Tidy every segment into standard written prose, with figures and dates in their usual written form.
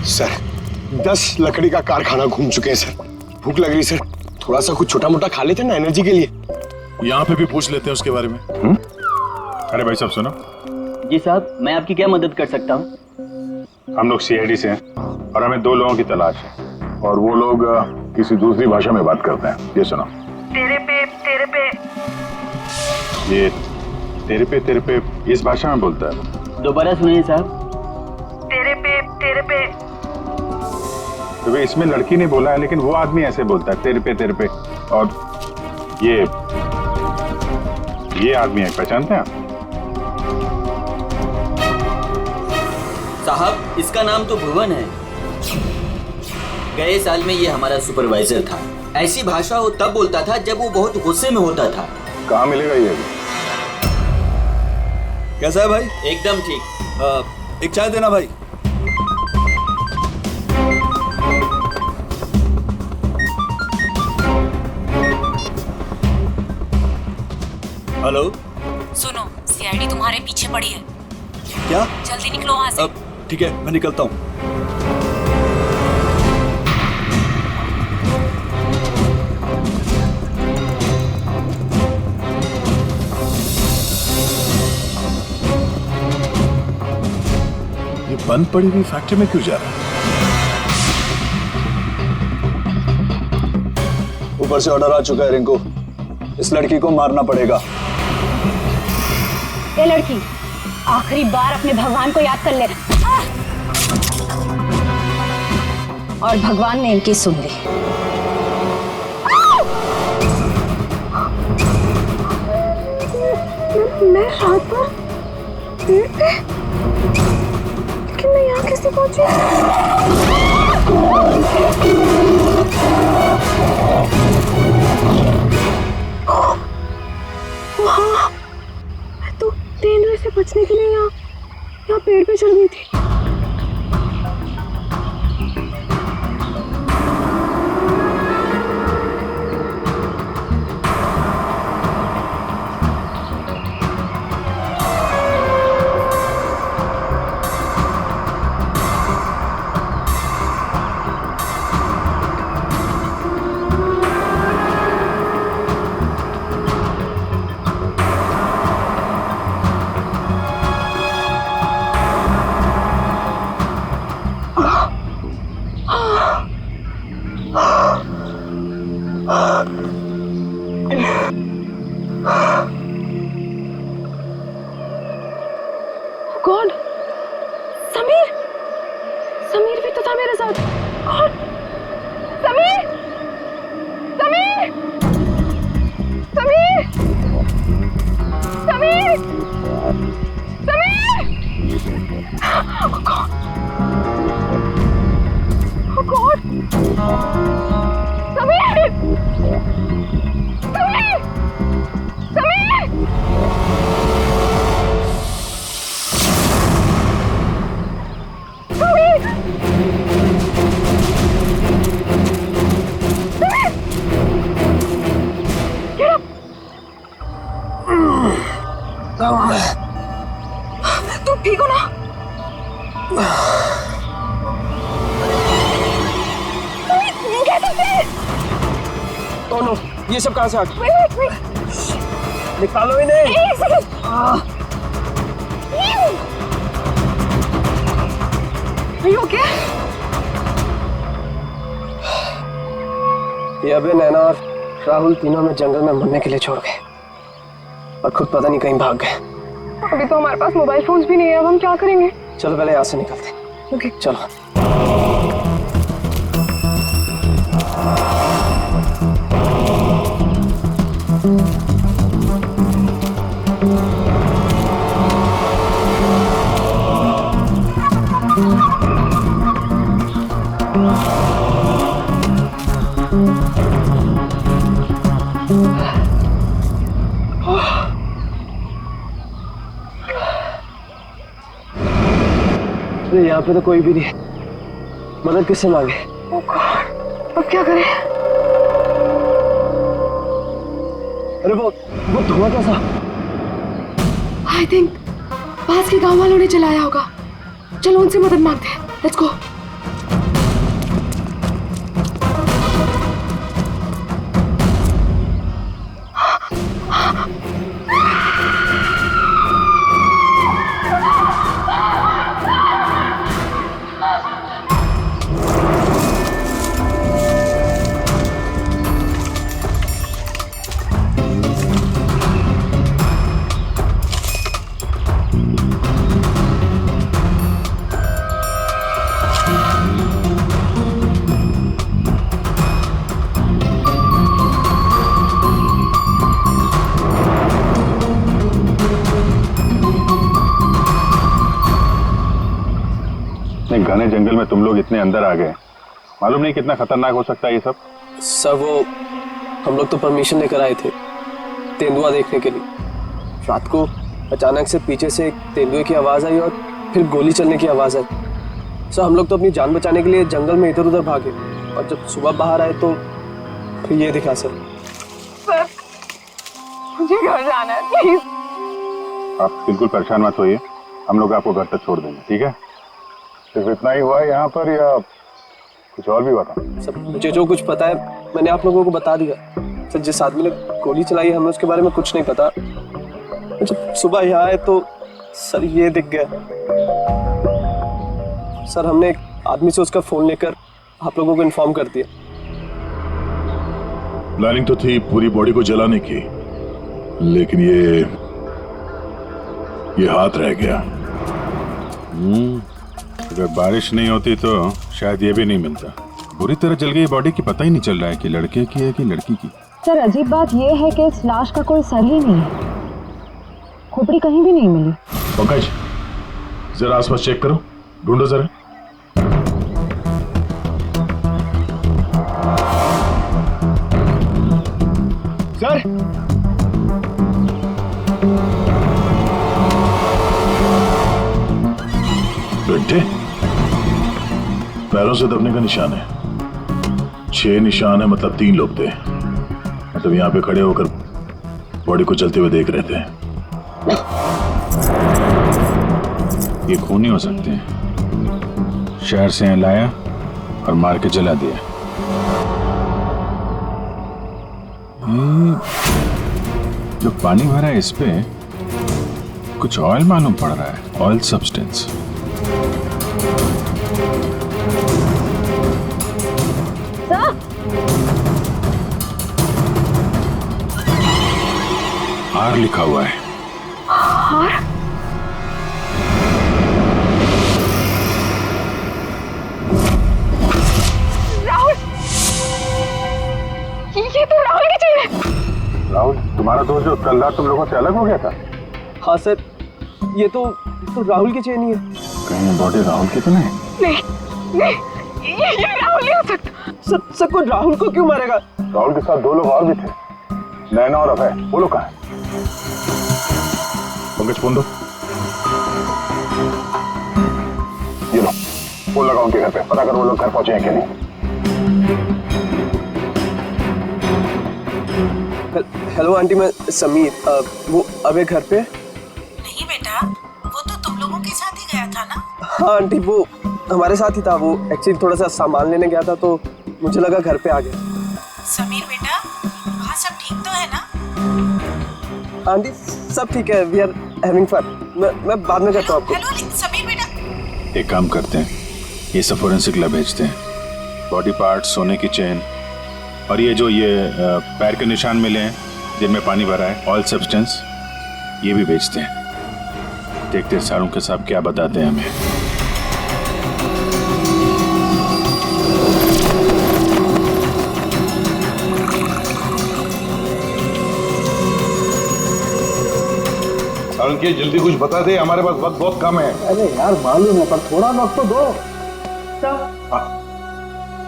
Sir 10 लकड़ी का कारखाना घूम चुके हैं सर। भूख लग रही सर, थोड़ा सा कुछ छोटा मोटा खा लेते ना एनर्जी के लिए। यहाँ पे भी पूछ लेते हैं उसके बारे में। अरे भाई साहब सुनो। जी साहब, मैं आपकी क्या मदद कर सकता हूँ? हम लोग सीआईडी से हैं और हमें 2 लोगों की तलाश है और वो लोग किसी दूसरी भाषा में बात करते हैं। ये सुनो। तेरे पे ये तेरे पे इस भाषा में बोलता है। दोबारा सुनिए साहब। तेरे पे तो भाई इसमें लड़की ने बोला है लेकिन वो आदमी ऐसे बोलता है तेरे पे। और ये आदमी है, पहचानते हैं आप? साहब इसका नाम तो भुवन है। गए साल में ये हमारा सुपरवाइजर था। ऐसी भाषा वो तब बोलता था जब वो बहुत गुस्से में होता था। कहाँ मिलेगा ये अभी? कैसा है भाई? एकदम ठीक। एक चाय देना भाई। हेलो। सुनो, सीआईडी तुम्हारे पीछे पड़ी है। क्या? जल्दी निकलो वहाँ से। अब ठीक है, मैं निकलता हूँ। ये बंद पड़ी हुई फैक्ट्री में क्यों जा रहा है? ऊपर से ऑर्डर आ चुका है रिंकू, इस लड़की को मारना पड़ेगा। ये लड़की आखिरी बार अपने भगवान को याद कर ले। और भगवान ने इनकी सुन ली। मैं रात भर पेड़ पे, लेकिन मैं यहाँ कैसे पहुंची? वहाँ मैं तो तेंदुए से बचने के लिए यहाँ पेड़ पे चढ़ गई थी। गॉड, समीर भी तो था मेरे साथ। गॉड, समीर समीर समीर समीर समीर ओह गॉड, समीर समीर समीर तुम ठीक हो ना? दोनों ये सब कहाँ से आ गया? वेट निकालो इन्हें। एक सेकंड। Are you okay? ये अबे नैना और राहुल तीनों में जंगल में मरने के लिए छोड़ गए और खुद पता नहीं कहीं भाग गए। अभी तो हमारे पास मोबाइल फोन्स भी नहीं है, अब हम क्या करेंगे? चलो पहले यहाँ से निकलते हैं। ओके चलो। यहाँ पे तो कोई भी नहीं, मदद किससे मांगे? ओह गॉड, अब क्या करें? अरे वो धुआं कैसा? आई थिंक पास के गांव वालों ने चलाया होगा। चलो उनसे मदद मांगते हैं। Let's go. घने जंगल में तुम लोग इतने अंदर आ गए, मालूम नहीं कितना खतरनाक हो सकता है ये सब। सर वो हम लोग तो परमिशन लेकर आए थे तेंदुआ देखने के लिए। रात को अचानक से पीछे से एक तेंदुए की आवाज़ आई और फिर गोली चलने की आवाज़ आई। सर हम लोग तो अपनी जान बचाने के लिए जंगल में इधर उधर भागे और जब सुबह बाहर आए तो फिर ये दिखा सर। सर मुझे घर जाना है प्लीज। आप बिल्कुल परेशान मत होइए, हम लोग आपको घर तक छोड़ देंगे, ठीक है? सिर्फ इतना ही हुआ है यहाँ पर या कुछ और भी बता? सर मुझे जो कुछ पता है मैंने आप लोगों को बता दिया। सर जिस आदमी ने गोली चलाई है हमें उसके बारे में कुछ नहीं पता। जब सुबह यहाँ आए तो सर ये दिख गया। सर हमने एक आदमी से उसका फोन लेकर आप लोगों को इन्फॉर्म कर दिया। प्लानिंग तो थी पूरी बॉडी को जलाने की, लेकिन ये हाथ रह गया। अगर बारिश नहीं होती तो शायद ये भी नहीं मिलता। बुरी तरह जल गई बॉडी की, पता ही नहीं चल रहा है कि लड़के की है कि लड़की की। सर अजीब बात यह है कि इस लाश का कोई सर ही नहीं है, खोपड़ी कहीं भी नहीं मिली। पंकज जरा आसपास चेक करो, ढूंढो जरा। सर बेटे पैरों से दबने का निशान है, 6 निशान है, मतलब 3 लोग थे। मतलब यहाँ पे खड़े होकर बॉडी को चलते हुए देख रहे थे। ये खूनी हो सकते हैं। शहर से यहाँ लाया और मार के जला दिया। जो पानी भरा है इस पे कुछ ऑयल मालूम पड़ रहा है, ऑयल सब्सटेंस। आर लिखा हुआ है। राहुल, ये तो राहुल की चीज है। राहुल तुम्हारा दोस्त जो कल रात तुम लोगों से अलग हो गया था? हाँ सर ये तो राहुल की चेन ही है। कहीं बॉडी राहुल की तो नहीं? नहीं, ये राहुल नहीं हो सकता। सर कोई राहुल को क्यों मारेगा? राहुल के साथ 2 लोग और भी थे, नैना और अभय। वो लोग कहाँ हैं? पंकज फोन दो। ये लो फोन लगाओ उनके घर पे, पता कर वो लोग घर पहुंचे हैं कि नहीं। हेलो आंटी, मैं समीर। वो अबे घर पे? नहीं बेटा, वो तो तुम लोगों के साथ ही गया था ना? हाँ आंटी वो हमारे साथ ही था। वो एक्चुअली थोड़ा सा सामान लेने गया था तो मुझे लगा घर पे आ गया। समीर बेटा, वहाँ सब ठीक तो है ना? आंटी सब ठीक है, वी आर हैविंग फन। मैं बाद में करता हूँ आपको। हेलो समीर बेटा। एक काम करते हैं, ये सब फोरेंसिक लैब भेजते हैं। बॉडी पार्ट, सोने की चेन और ये जो पैर के निशान मिले हैं जिनमें पानी भरा है, ऑयल सब्सटेंस, ये भी भेजते हैं। देखते हैं सारों के साहब क्या बताते हैं हमें। उनकी जल्दी कुछ बता दे, हमारे पास वक्त बहुत कम है। अरे यार मालूम है पर थोड़ा वक्त तो दो।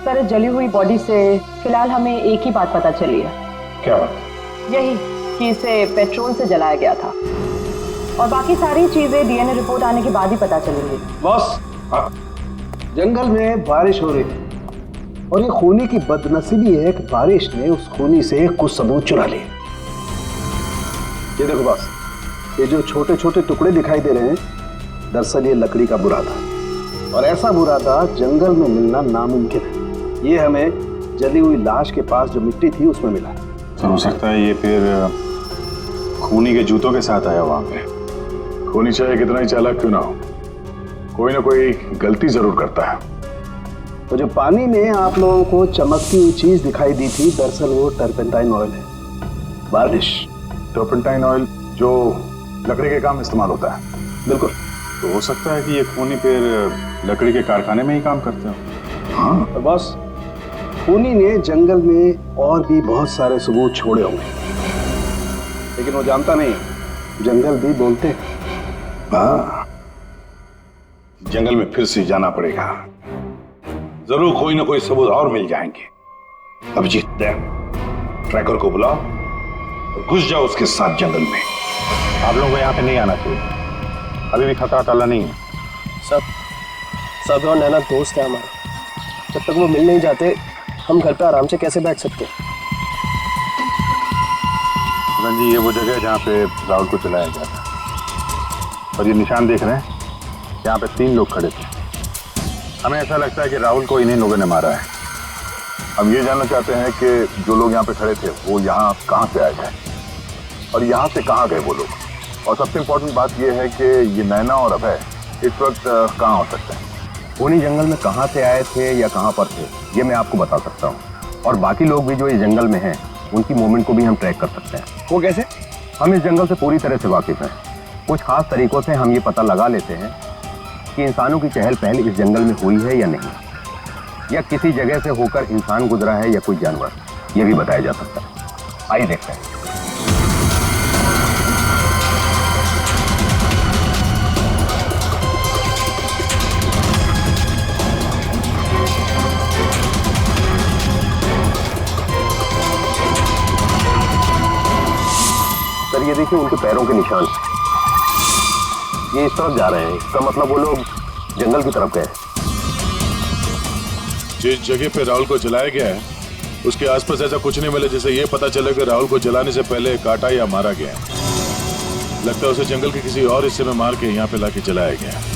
सर इस जली हुई बॉडी से फिलहाल हमें एक ही बात पता चली है। क्या बात? यही कि इसे पेट्रोल से जलाया गया था, और बाकी सारी चीजें डीएनए रिपोर्ट आने के बाद ही पता चलेंगी। बॉस, जंगल में बारिश हो रही थी और ये खूनी की बदनसीबी है कि बारिश ने उस खूनी से कुछ सबूत चुरा लिए। ये देखो बॉस, ये जो छोटे छोटे टुकड़े दिखाई दे रहे हैं दरअसल ये लकड़ी का बुरा था और ऐसा बुरादा जंगल में मिलना नामुमकिन है। ये हमें जली हुई लाश के पास जो मिट्टी थी उसमें मिला। सर हो सकता है ये फिर खूनी के जूतों के साथ आया वहां पे। खूनी चाहे कितना ही चालाक क्यों ना हो, कोई ना कोई गलती जरूर करता है। तो जो पानी में आप लोगों को चमकती हुई चीज दिखाई दी थी, दरअसल वो टर्पेंटाइन ऑयल है, वार्निश। टर्पेंटाइन ऑयल जो लकड़ी के काम इस्तेमाल होता है। बिल्कुल। तो हो सकता है कि ये खूनी फिर लकड़ी के कारखाने में ही काम करते हो। हाँ, और बॉस, खूनी ने जंगल में और भी बहुत सारे सबूत छोड़े होंगे, लेकिन वो जानता नहीं जंगल भी बोलते हैं। हाँ, जंगल में फिर से जाना पड़ेगा, जरूर कोई ना कोई सबूत और मिल जाएंगे। अभिजीत, ट्रैकर को बुलाओ और घुस जाओ उसके साथ जंगल में। आप लोगों को यहाँ पे नहीं आना चाहिए, अभी भी खतरा टला नहीं है। सब और नैना दोस्त है हमारा, जब तक वो मिल नहीं जाते हम घर पे आराम से कैसे बैठ सकते हैं? जी ये वो जगह है जहाँ पे राहुल को चलाया गया था, और ये निशान देख रहे हैं, यहाँ पे 3 लोग खड़े थे। हमें ऐसा लगता है कि राहुल को इन्हीं लोगों ने मारा है। हम ये जानना चाहते हैं कि जो लोग यहाँ पे खड़े थे वो यहाँ कहाँ से आए थे और यहाँ से कहाँ गए वो लोग। और सबसे इम्पोर्टेंट बात यह है कि ये नैना और अभय इस वक्त कहाँ हो सकते हैं। उन्हीं जंगल में कहाँ से आए थे या कहाँ पर थे ये मैं आपको बता सकता हूँ, और बाकी लोग भी जो इस जंगल में हैं उनकी मूवमेंट को भी हम ट्रैक कर सकते हैं। वो कैसे? हम इस जंगल से पूरी तरह से वाकिफ हैं। कुछ खास तरीकों से हम ये पता लगा लेते हैं कि इंसानों की चहल पहल इस जंगल में हुई है या नहीं, या किसी जगह से होकर इंसान गुजरा है या कोई जानवर, ये भी बताया जा सकता है। आइए देखते हैं। सर ये देखिए उनके पैरों के निशान, ये इस तरफ जा रहे हैं, इसका मतलब वो लोग जंगल की तरफ गए। जिस जगह पे राहुल को जलाया गया है उसके आसपास ऐसा कुछ नहीं मिला जिससे ये पता चले कि राहुल को जलाने से पहले काटा या मारा गया है। लगता है उसे जंगल के किसी और हिस्से में मार के यहाँ पे लाके जलाया गया है।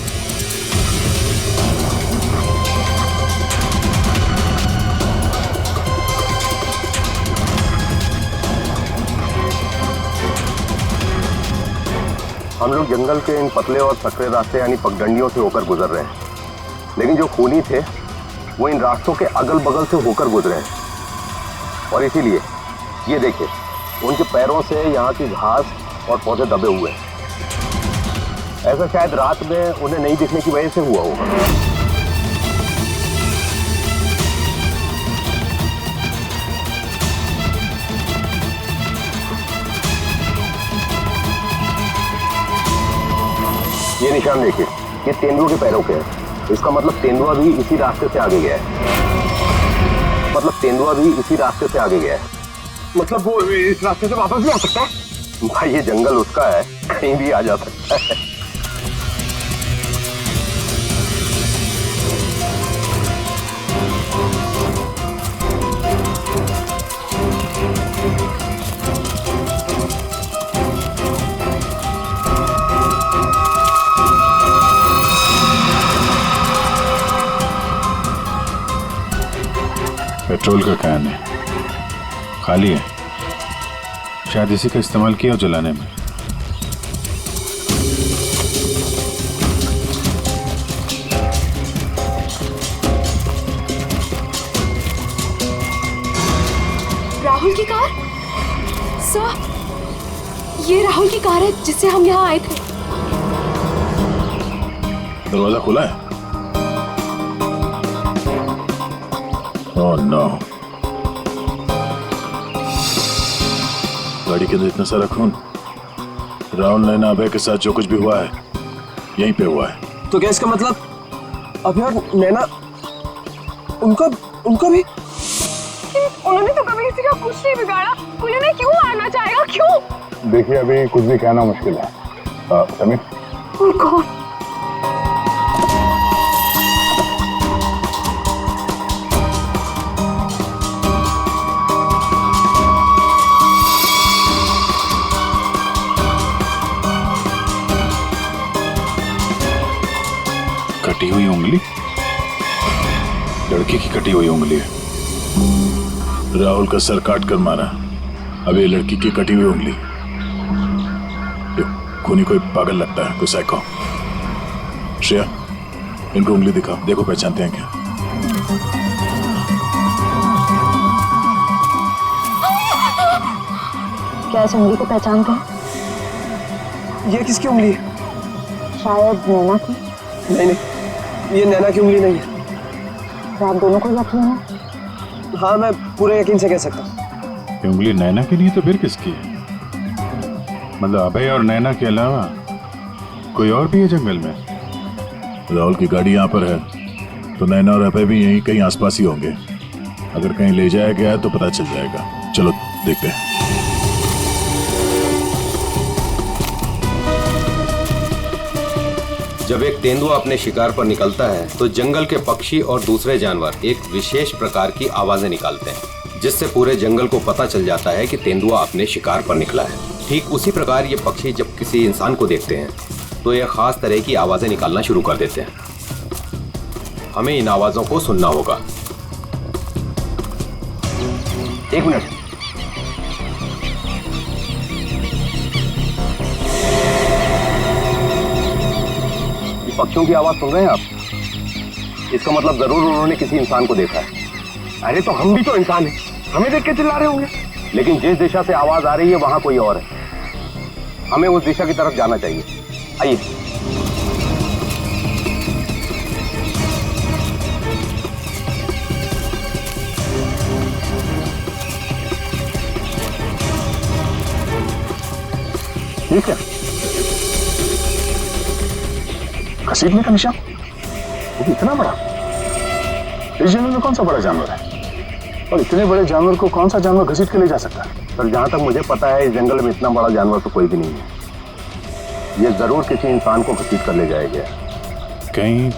हम लोग जंगल के इन पतले और सकरे रास्ते यानी पगडंडियों से होकर गुजर रहे हैं, लेकिन जो खूनी थे वो इन रास्तों के अगल बगल से होकर गुजरे हैं, और इसीलिए ये देखिए उनके पैरों से यहाँ की घास और पौधे दबे हुए हैं। ऐसा शायद रात में उन्हें नहीं दिखने की वजह से हुआ होगा। ये निशान देखिए, ये तेंदुए के पैरों के हैं। इसका मतलब तेंदुआ भी इसी रास्ते से आगे गया है। मतलब वो इस रास्ते से वापस भी आ सकता है? भाई ये जंगल उसका है, कहीं भी आ जा सकता है। पेट्रोल का कैन है, खाली है, शायद इसी का इस्तेमाल किया हो जलाने में। राहुल की कार? सर, ये राहुल की कार है जिससे हम यहाँ आए थे। दरवाजा खुला है? ओह नो, गाड़ी के अंदर इतना सारा खून। राहुल नैना अभय के साथ जो कुछ भी हुआ है यहीं पे हुआ है। तो क्या इसका मतलब अभय और नैना उनका भी? उन्होंने तो कभी किसी का कुछ नहीं बिगाड़ा, कोई उन्हें क्यों मारना चाहेगा? क्यों? देखिए अभी कुछ भी कहना मुश्किल है। Sameer, Oh God. कटी हुई हुई उंगली? लड़की की कटी हुई उंगली है। राहुल का सर काट कर मारा, अब ये लड़की की कटी हुई उंगली। खूनी कोई पागल लगता है, कोई साइको। श्रेया, इनको उंगली दिखाओ, देखो पहचानते हैं क्या। क्या इस उंगली को पहचानते हैं? ये किसकी उंगली है? शायद नैना की। नहीं नहीं, ये नैना की उंगली नहीं है। तो आप दोनों को यकीन है? हाँ, मैं पूरे यकीन से कह सकता हूँ। ये उंगली नैना की नहीं है तो फिर किसकी है? मतलब अभय और नैना के अलावा कोई और भी है जंगल में? राहुल की गाड़ी यहाँ पर है तो नैना और अभय भी यहीं कहीं आसपास ही होंगे। अगर कहीं ले जाया गया है तो पता चल जाएगा। चलो देखते हैं। जब एक तेंदुआ अपने शिकार पर निकलता है तो जंगल के पक्षी और दूसरे जानवर एक विशेष प्रकार की आवाजें निकालते हैं, जिससे पूरे जंगल को पता चल जाता है कि तेंदुआ अपने शिकार पर निकला है। ठीक उसी प्रकार ये पक्षी जब किसी इंसान को देखते हैं तो ये खास तरह की आवाजें निकालना शुरू कर देते हैं। हमें इन आवाजों को सुनना होगा। एक मिनट, ये पक्षियों की आवाज सुन रहे हैं आप? इसका मतलब जरूर उन्होंने किसी इंसान को देखा है। अरे तो हम भी तो इंसान हैं, हमें देख के चिल्ला रहे होंगे। लेकिन जिस दिशा से आवाज आ रही है वहां कोई और है। हमें उस दिशा की तरफ जाना चाहिए। आइए। ठीक है, घसीटने का निशान, वो भी इतना बड़ा। इस जंगल में कौन सा बड़ा जानवर है? और इतने बड़े जानवर को कौन सा जानवर घसीट के ले जा सकता है? पर जहां तक मुझे पता है इस जंगल में इतना बड़ा जानवर तो कोई भी नहीं है। ये जरूर किसी इंसान को घसीट कर ले जाएगा। कहीं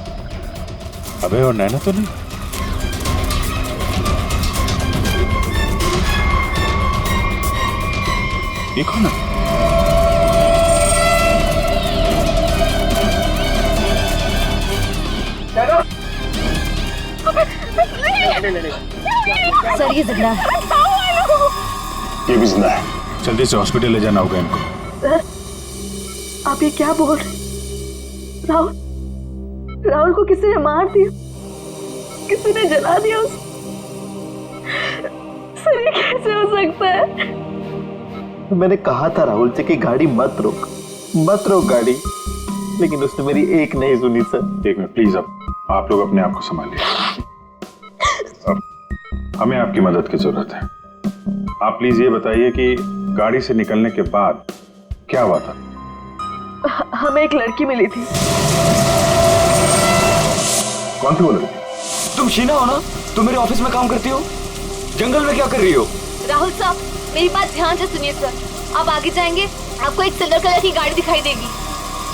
अभय और नैना तो नहीं? ये कौन है? सर ये जिंदा है। ये भी जिंदा है। जल्दी से हॉस्पिटल ले जाना होगा इनको। सर, आप ये क्या बोल रहे? राहुल को किसी ने मार दिया, किसी ने जला दिया उसे। सर ये कैसे हो सकता है? मैंने कहा था राहुल से कि गाड़ी मत रोक गाड़ी, लेकिन उसने मेरी एक नहीं सुनी सर। एक मिनट प्लीज, अब आप लोग अपने आप को संभालिए। अब हमें आपकी मदद की जरूरत है। आप प्लीज ये बताइए कि गाड़ी से निकलने के बाद क्या हुआ था? हमें एक लड़की मिली थी। कौन थी वो लड़की? तुम शीना हो ना? तुम मेरे ऑफिस में काम करती हो? जंगल में क्या कर रही हो? राहुल साहब, मेरी बात ध्यान से सुनिए सर। आप आगे जाएंगे, आपको एक सिल्वर कलर की गाड़ी दिखाई देगी।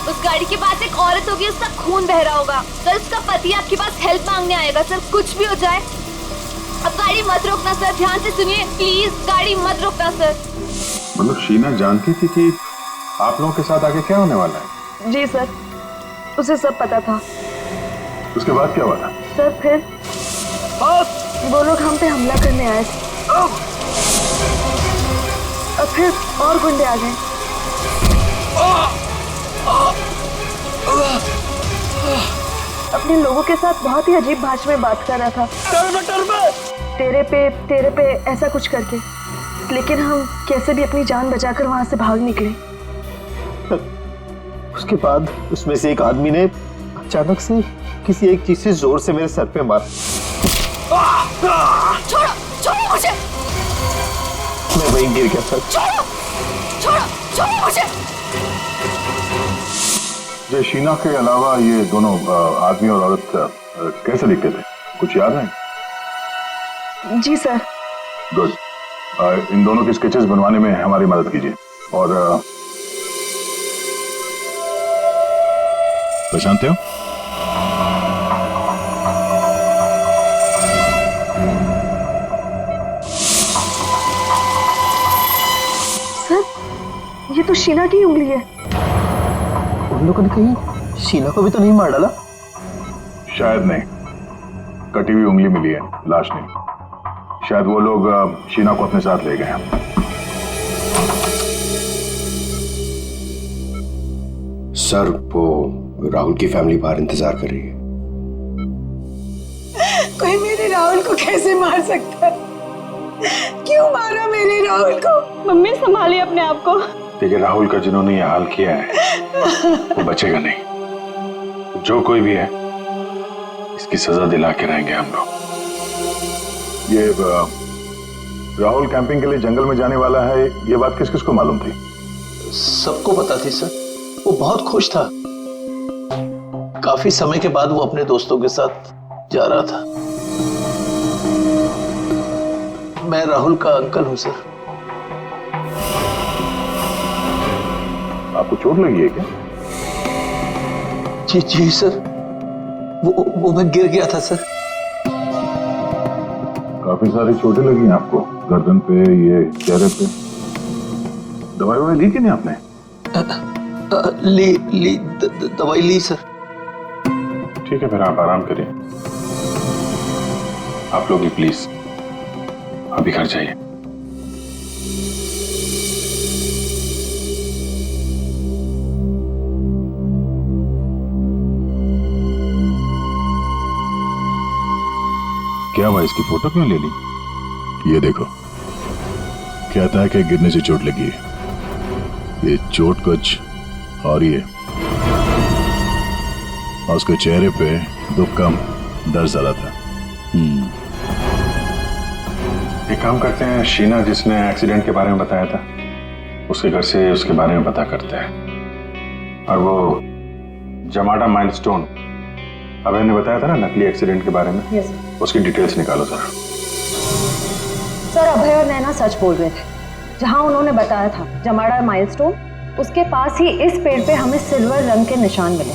उस गाड़ी के पास एक औरत होगी, उसका खून बह रहा होगा। सर उसका पति आपके पास हेल्प मांगने आएगा। सर कुछ भी हो जाए, अब गाड़ी मत रोकना सर। ध्यान से सुनिए प्लीज, गाड़ी मत रोकना सर। मतलब शीना जानती थी कि आप लोगों के साथ आगे क्या होने वाला है? जी सर, उसे सब पता था। उसके बाद क्या हुआ था? सर फिर वो लोग हम पे हमला करने आए थे, और फिर और गुंडे आ गए। अपने लोगों के साथ बहुत ही अजीब भाषा में बात कर रहा था, तेरे पे ऐसा कुछ करके। लेकिन हम कैसे भी अपनी जान बचाकर वहां से भाग निकले। उसके बाद उसमें से एक आदमी ने अचानक से किसी एक चीज से जोर से मेरे सर पे मारा। छोड़ो मुझे। मैं वहीं गिर गया सर। छोड़ो मुझे। ये शीना के अलावा ये दोनों आदमी और औरत कैसे दिखते थे? कुछ याद है? जी सर। गुड। इन दोनों के स्केचेस बनवाने में हमारी मदद कीजिए। और पहचानते हो? सर ये तो शीना की उंगली है। उन लोगों ने कहीं शीना को भी तो नहीं मार डाला? शायद नहीं, कटी हुई उंगली मिली है, लाश नहीं। शायद वो लोग शीना को अपने साथ ले गए हैं। सर वो राहुल की फैमिली बाहर इंतजार कर रही है। कोई मेरे राहुल को कैसे मार सकता है? क्यों मारा मेरे राहुल को? मम्मी संभालिए अपने आप को। देखिए, राहुल का जिन्होंने ये हाल किया है वो बचेगा नहीं। जो कोई भी है इसकी सजा दिला के रहेंगे हम लोग। ये राहुल कैंपिंग के लिए जंगल में जाने वाला है, ये बात किस किस को मालूम थी? सबको पता थी सर। वो बहुत खुश था। काफी समय के बाद वो अपने दोस्तों के साथ जा रहा था। मैं राहुल का अंकल हूं सर। आपको चोट लगी है क्या? जी जी सर, वो मैं गिर गया था सर। काफी सारी चोटें लगी हैं आपको, गर्दन पे, ये चेहरे पे। दवाई ली कि नहीं आपने? दवाई ली सर। ठीक है, फिर आप आराम करिए। आप लोग भी प्लीज अभी घर जाइए। क्या हुआ, इसकी फोटो क्यों ले ली? ये देखो, कहता है कि गिरने से चोट लगी है। ये चोट कुछ और ही है, और उसके चेहरे पे दुख कम, दर्द ज्यादा था। एक काम करते हैं, शीना जिसने एक्सीडेंट के बारे में बताया था उसके घर से उसके बारे में पता करते हैं। और वो जमाडा माइलस्टोन अभय ने बताया था ना, नकली एक्सीडेंट के बारे में, उसकी डिटेल्स निकालो सर। सर अभय और नैना सच बोल रहे थे। जहां उन्होंने बताया था जमाड़ा माइलस्टोन, उसके पास ही इस पेड़ पे हमें सिल्वर रंग के निशान मिले।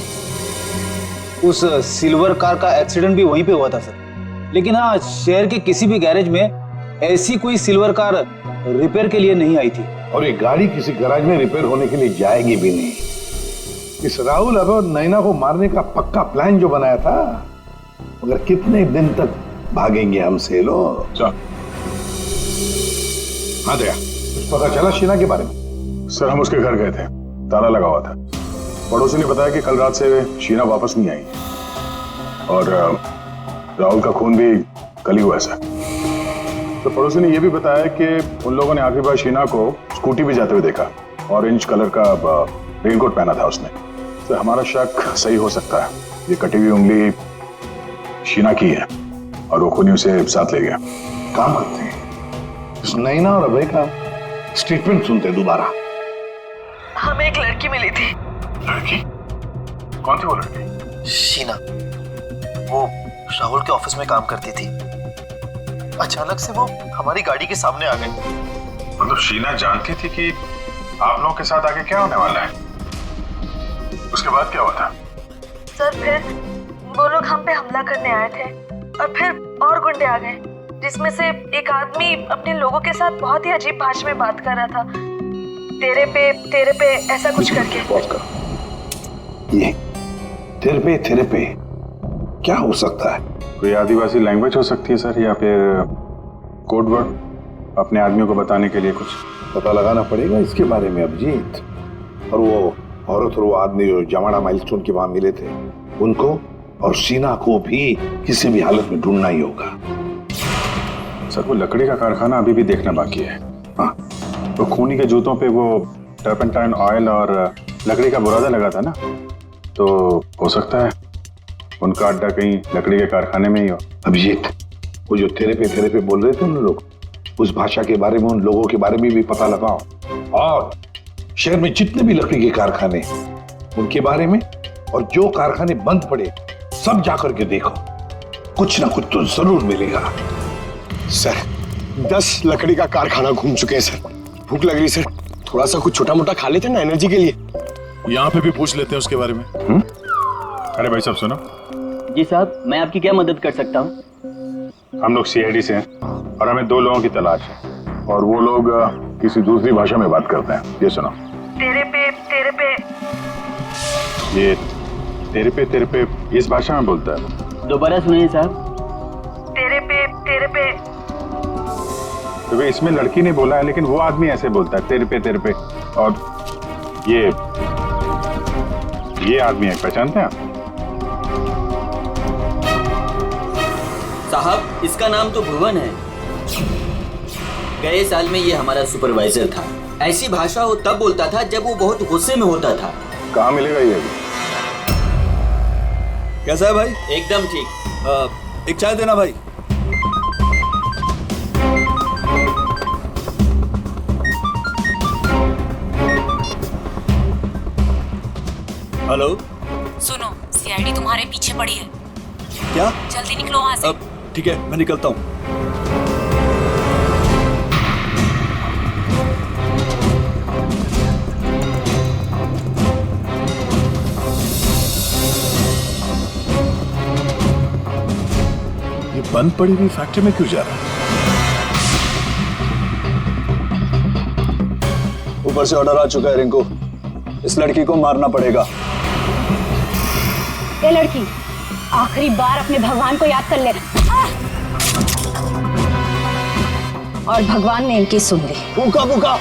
उस सिल्वर कार का एक्सीडेंट भी वहीं पे हुआ था सर। लेकिन हाँ, शहर के किसी भी गैरेज में ऐसी कोई सिल्वर कार रिपेयर के लिए नहीं आई थी। और ये गाड़ी किसी गैराज में रिपेयर होने के लिए जाएगी भी नहीं। इस राहुल अबे और नैना को मारने का पक्का प्लान जो बनाया था, मगर कितने दिन तक भागेंगे हमसे लोग। हाँ दया, पता चला शीना के बारे में? सर हम उसके घर गए थे, ताला लगा हुआ था। पड़ोसी ने बताया कि कल रात से शीना वापस नहीं आई, और राहुल का खून भी कल ही हुआ सर। तो पड़ोसी ने यह भी बताया कि उन लोगों ने आखिरी बार शीना को स्कूटी पे जाते हुए देखा। ऑरेंज कलर का रेनकोट पहना था उसने। तो हमारा शक सही हो सकता है, ये कटी हुई उंगली शीना की है और वो खूनी उसे साथ ले गया। काम करते हैं, इस नैना और अभय का स्टेटमेंट सुनते हैं दोबारा। हमें एक लड़की मिली थी। लड़की? कौन थी वो लड़की? शीना, वो राहुल के ऑफिस में काम करती थी। अचानक से वो हमारी गाड़ी के सामने आ गई। मतलब शीना जानती थी कि आप लोगों के साथ आगे क्या होने वाला है? उसके बाद क्या हुआ था? सर फिर वो लोग हम पे हमला करने आए थे, और फिर और गुंडे आ गए, जिसमें से एक आदमी अपने लोगों के साथ बहुत ही अजीब भाषा में बात कर रहा था। तेरे पे ऐसा कुछ करके। ये तेरे पे क्या हो सकता है? कोई आदिवासी लैंग्वेज हो सकती है सर, या फिर कोड वर्ड अपने आदमियों को बताने के लिए कुछ। पता लगाना पड़ेगा इसके बारे में अभिजीत। और वो औरत और वो आदमी जो जमाड़ा माइलस्टोन के वहां मिले थे, उनको और शीना को भी किसी भी हालत में ढूंढना ही होगा। सर वो लकड़ी का कारखाना अभी भी देखना बाकी है। हाँ, तो खूनी के जूतों पे वो टर्पेंटाइन ऑयल और लकड़ी का बुरादा लगा था ना, तो हो सकता है उनका अड्डा कहीं लकड़ी के कारखाने में ही हो। अभिजीत, वो जो तेरे पे बोल रहे थे उन लोग, उस भाषा के बारे में, उन लोगों के बारे में भी पता लगाओ, और शहर में जितने भी लकड़ी के कारखाने उनके बारे में, और जो कारखाने बंद पड़े सब जाकर के देखो, कुछ ना कुछ तो जरूर मिलेगा। सर 10 लकड़ी का कारखाना घूम चुके हैं सर। भूख लग रही सर, थोड़ा सा कुछ छोटा मोटा खा लेते ना एनर्जी के लिए। यहाँ पे भी पूछ लेते हैं उसके बारे में। अरे भाई साहब सुनो। जी साहब, मैं आपकी क्या मदद कर सकता हूँ? हम लोग सीआईडी से हैं और हमें 2 लोगों की तलाश है, और वो लोग किसी दूसरी भाषा में बात करते हैं। ये सुनो। तेरे पे ये तेरे पे इस भाषा में बोलता है। दोबारा सुनिए साहब। तेरे पे तो वे इसमें लड़की ने बोला है, लेकिन वो आदमी ऐसे बोलता है तेरे पे। और ये आदमी है, पहचानते हैं आप? साहब इसका नाम तो भुवन है। गए साल में ये हमारा सुपरवाइजर था। ऐसी भाषा वो तब बोलता था जब वो बहुत गुस्से में होता था। कहाँ मिलेगा ये? कैसा है भाई? एकदम ठीक। एक चाय देना भाई। हेलो, सुनो, सीआईडी तुम्हारे पीछे पड़ी है। क्या? जल्दी निकलो वहाँ से। ठीक है, मैं निकलता हूँ। ये बंद पड़ी हुई फैक्ट्री में क्यों जा रहा है? ऊपर से ऑर्डर आ चुका है रिंकू, इस लड़की को मारना पड़ेगा। ये लड़की, आखिरी बार अपने भगवान को याद कर ले। और भगवान ने इनकी सुन ली। भूखा भूखा।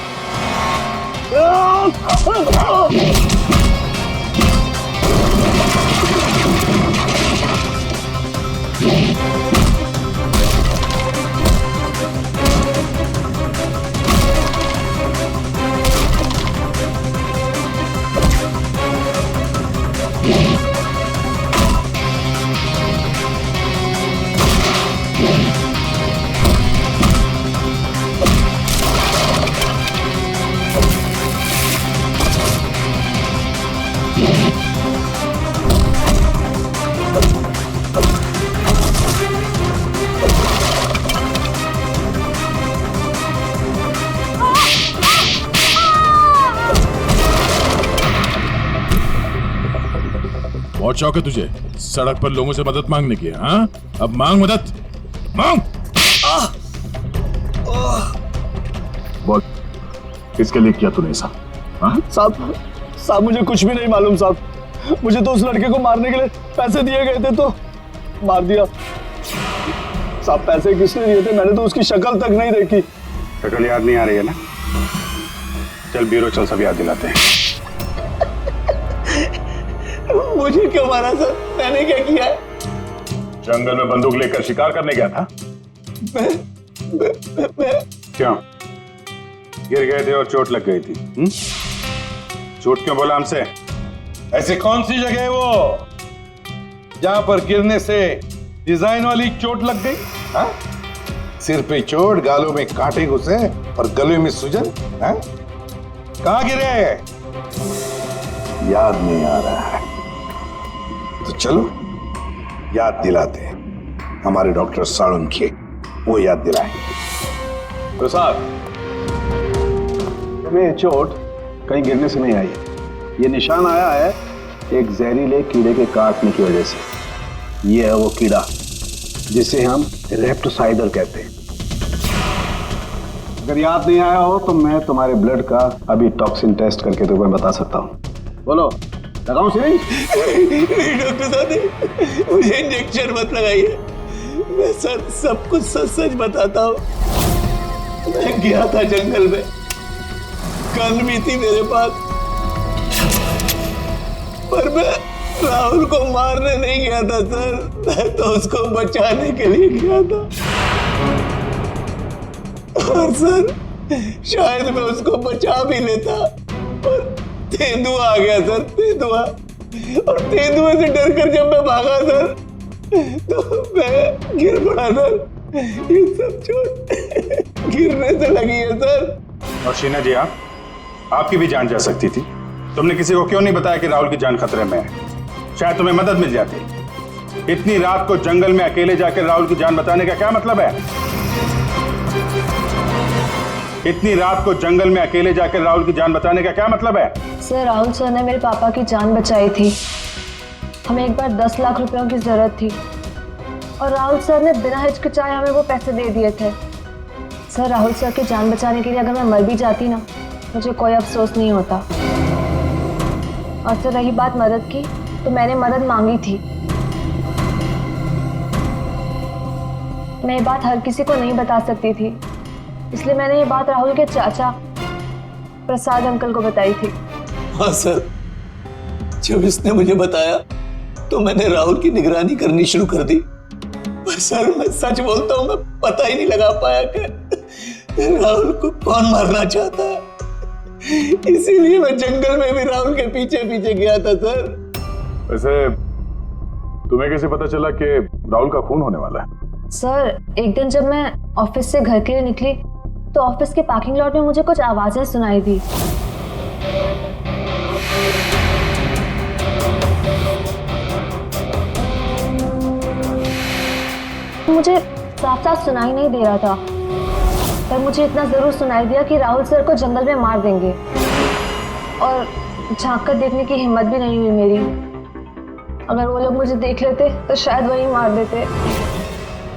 बहुत शौक है तुझे सड़क पर लोगों से मदद मांगने की, हाँ? अब मांग मदद, मांग। बोल, किसके लिए किया तूने ऐसा? साहब मुझे कुछ भी नहीं मालूम साहब। मुझे तो उस लड़के को मारने के लिए पैसे दिए गए थे तो मार दिया। साहब पैसे किसने दिए थे? मैंने तो उसकी शक्ल तक नहीं देखी। शक्ल याद नहीं आ रही है ना? चल ब्यूरो चल, सब याद दिलाते हैं। मुझे क्यों मारा सर? मैंने क्या किया है? जंगल में बंदूक लेकर शिकार करने गया था। मैं क्यों? गिर गए थे और चोट लग गई थी। झूठ क्यों बोला हमसे? ऐसी कौन सी जगह है वो जहां पर गिरने से डिजाइन वाली चोट लग गई? हा? सिर पे चोट, गालों में कांटे घुसे और गले में सूजन। कहां गिरे? याद नहीं आ रहा है तो चलो याद दिलाते हैं। हमारे डॉक्टर साळुंखे वो याद दिलाएंगे। तो साहब तुम्हें चोट कहीं गिरने से नहीं आई है। ये निशान आया है एक जहरीले कीड़े के काटने की वजह से। ये है वो कीड़ा जिसे हम रेप्टोसाइडर कहते हैं। अगर याद नहीं आया हो तो मैं तुम्हारे ब्लड का अभी टॉक्सिन टेस्ट करके तुम्हें बता सकता हूँ। बोलो, लगाऊं सिरिंज? नहीं डॉक्टर साहब, मुझे इंजेक्शन मत लगाइए। मैं सर सब कुछ सच सच बताता हूँ। मैं गया था जंगल में, गन भी थी मेरे पास, पर मैं राहुल को मारने नहीं गया था सर। मैं तो उसको बचाने के लिए गया था। और सर शायद मैं उसको बचा भी लेता, और तेंदुआ आ गया सर, तेंदुआ। और तेंदुए से डरकर जब मैं भागा सर तो मैं गिर पड़ा सर। ये सब चोट गिरने से लगी है सर। और शीना जी, आपकी भी जान जा सकती थी। तुमने किसी को क्यों नहीं बताया कि राहुल की जान खतरे में है? शायद तुम्हें मदद मिल जाती। इतनी रात को जंगल में अकेले जाकर राहुल की जान बचाने का क्या मतलब है? इतनी रात को जंगल में अकेले जाकर राहुल की जान बचाने का क्या मतलब है? सर, राहुल सर ने मेरे पापा की जान बचाई थी। हमें एक बार 10 लाख रुपयों की जरूरत थी और राहुल सर ने बिना हिचकिचाए हमें वो पैसे दे दिए थे। सर, राहुल सर की जान बचाने के लिए अगर मैं मर भी जाती ना, मुझे कोई अफसोस नहीं होता। और सर रही बात मदद की, तो मैंने मदद मांगी थी, मैं ये बात हर किसी को नहीं बता सकती थी, इसलिए मैंने ये बात राहुल के चाचा प्रसाद अंकल को बताई थी। हाँ सर, जब इसने मुझे बताया तो मैंने राहुल की निगरानी करनी शुरू कर दी। पर सर मैं सच बोलता हूँ, मैं पता ही नहीं लगा पाया कि राहुल को कौन मारना चाहता है। इसीलिए मैं जंगल में भी राहुल के पीछे पीछे गया था सर। वैसे तुम्हें कैसे पता चला कि राहुल का खून होने वाला है? सर, एक दिन जब मैं ऑफिस से घर के लिए निकली तो ऑफिस के पार्किंग लॉट में मुझे कुछ आवाजें सुनाई दी। मुझे साफ साफ सुनाई नहीं दे रहा था, पर मुझे इतना जरूर सुनाई दिया कि राहुल सर को जंगल में मार देंगे, और झांक कर देखने की हिम्मत भी नहीं हुई मेरी। अगर वो लोग मुझे देख लेते तो शायद वही मार देते।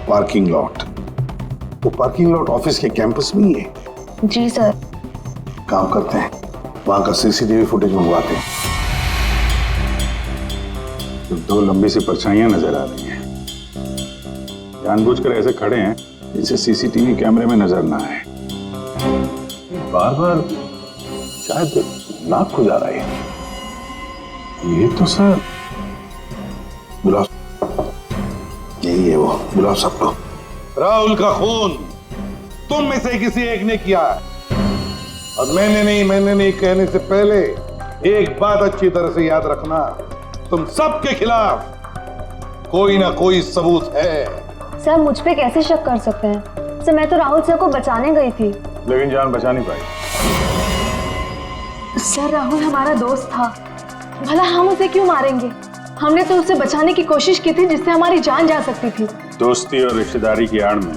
Parking lot? वो पार्किंग लॉट ऑफिस के कैंपस में ही है? जी सर। काम करते हैं, वहां का सीसीटीवी फुटेज मंगवाते हैं। तो दो लंबी सी परछाइयां नजर आ रही हैं, जानबूझकर ऐसे खड़े हैं जिससे सीसीटीवी कैमरे में नजर ना आए। बार बार शायद नाक खुजा रहा है। ये तो सर बुलाओ, यही है वो, बुलाओ सबको। राहुल का खून तुम में से किसी एक ने किया है, और मैंने नहीं कहने से पहले एक बात अच्छी तरह से याद रखना, तुम सबके खिलाफ कोई ना कोई सबूत है। सर, मुझ पे कैसे शक कर सकते हैं? सर, मैं तो राहुल सर को बचाने गई थी। लेकिन जान बचा नहीं पाई। सर, राहुल हमारा दोस्त था, भला हम उसे क्यों मारेंगे? हमने तो उसे बचाने की कोशिश की थी जिससे हमारी जान जा सकती थी। दोस्ती और रिश्तेदारी की आड़ में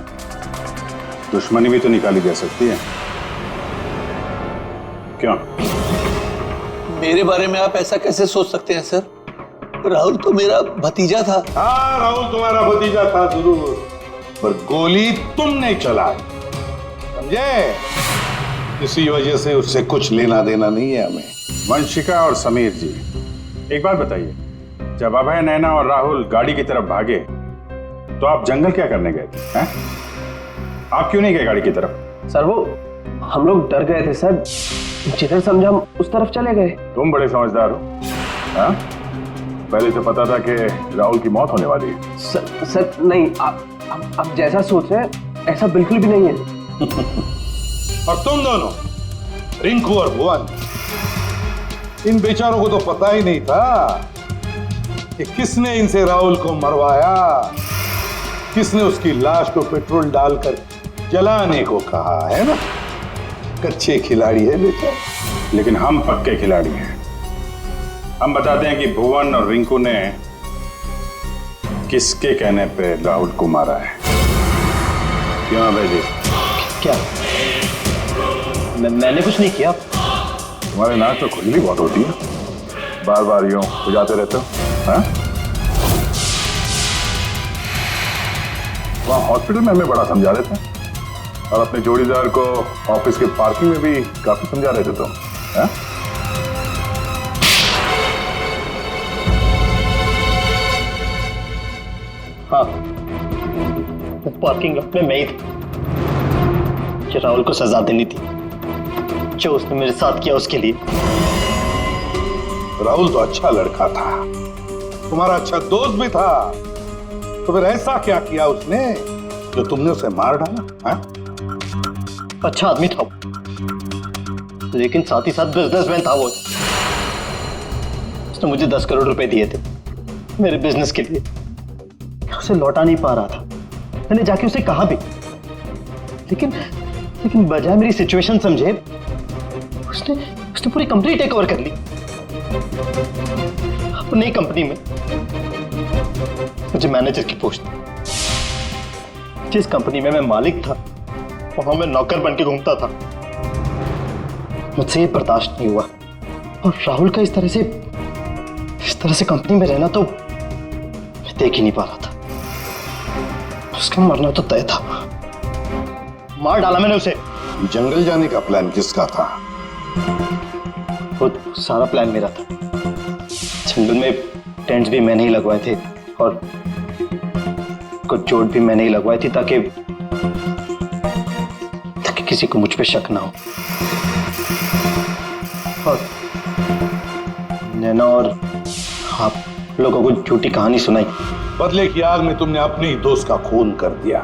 दुश्मनी भी तो निकाली जा सकती है, क्यों? मेरे बारे में आप ऐसा कैसे सोच सकते हैं सर? राहुल तो मेरा भतीजा था। हाँ, राहुल तुम्हारा भतीजा था जरूर, पर गोली तुमने चलाई, समझे? इसी वजह से उससे कुछ लेना देना नहीं है हमें। वंशिका और समीर जी, एक बात बताइए, जब अभय, नैना और राहुल गाड़ी की तरफ भागे तो आप जंगल क्या करने गए थे? आप क्यों नहीं गए गाड़ी की तरफ? सर, वो हम लोग डर गए थे सर, जिधर समझा हम उस तरफ चले गए। तुम बड़े समझदार हो। हाँ? पहले से पता था कि राहुल की मौत होने वाली है। सर नहीं, आप जैसा सोच रहे हैं ऐसा बिल्कुल भी नहीं है। और तुम दोनों, रिंकू और भुवन, इन बेचारों को तो पता ही नहीं था कि किसने इनसे राहुल को मरवाया, किसने उसकी लाश को पेट्रोल डालकर जलाने को कहा, है ना? कच्चे खिलाड़ी है बेटा। लेकिन हम पक्के खिलाड़ी हैं। हम बताते हैं कि भुवन और रिंकू ने किसके कहने पे राहुल को मारा है। क्यों अभय जी? क्या? मैंने कुछ नहीं किया। तुम्हारे नाक तो खुजली बहुत होती है, बार बार यूं खुजाते रहते हो। हाँ? वहाँ हॉस्पिटल में हमें बड़ा समझा रहे थे, और अपने जोड़ीदार को ऑफिस के पार्किंग में भी काफी समझा रहे थे तुम। हाँ? हाँ, पार्किंग लॉट में मैं ही था कि राहुल को सजा देनी थी जो उसने मेरे साथ किया उसके लिए। राहुल तो अच्छा लड़का था, तुम्हारा अच्छा दोस्त भी था, तो फिर ऐसा क्या किया उसने जो तुमने उसे मार डाला? हाँ? अच्छा आदमी था, लेकिन साथ ही साथ बिजनेसमैन था वो। उसने मुझे 10 करोड़ रुपए दिए थे मेरे बिजनेस के लिए, उसे लौटा नहीं पा रहा था। मैंने जाके उसे कहा भी, लेकिन बजाय मेरी सिचुएशन समझे उसने पूरी कंपनी टेक ओवर कर ली। अपनी कंपनी में मुझे मैनेजर की पोस्ट दी। जिस कंपनी में मैं मालिक था वहां मैं नौकर बन के घूमता था। मुझसे ये बर्दाश्त नहीं हुआ, और राहुल का इस तरह से कंपनी में रहना तो मैं देख ही नहीं पा रहा था। उसका मरना तो तय था, मार डाला मैंने उसे। जंगल जाने का प्लान किसका था? खुद सारा प्लान मेरा था। जंगल में टेंट्स भी मैंने ही लगवाए थे, और कुछ चोट भी मैंने ही लगवाई थी ताकि किसी को मुझ पे शक ना हो। और नैना और आप लोगों को झूठी कहानी सुनाई। बदले की आग में तुमने अपने ही दोस्त का खून कर दिया।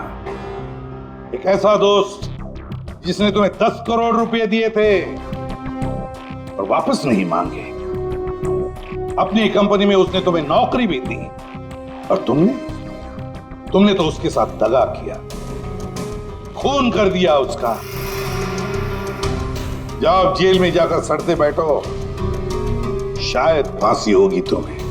एक ऐसा दोस्त जिसने तुम्हें 10 करोड़ रुपए दिए थे और वापस नहीं मांगे। अपनी कंपनी में उसने तुम्हें नौकरी भी दी और तुमने तो उसके साथ दगा किया, खून कर दिया उसका। जाओ जेल में जाकर सड़ते बैठो, शायद फांसी होगी तुम्हें।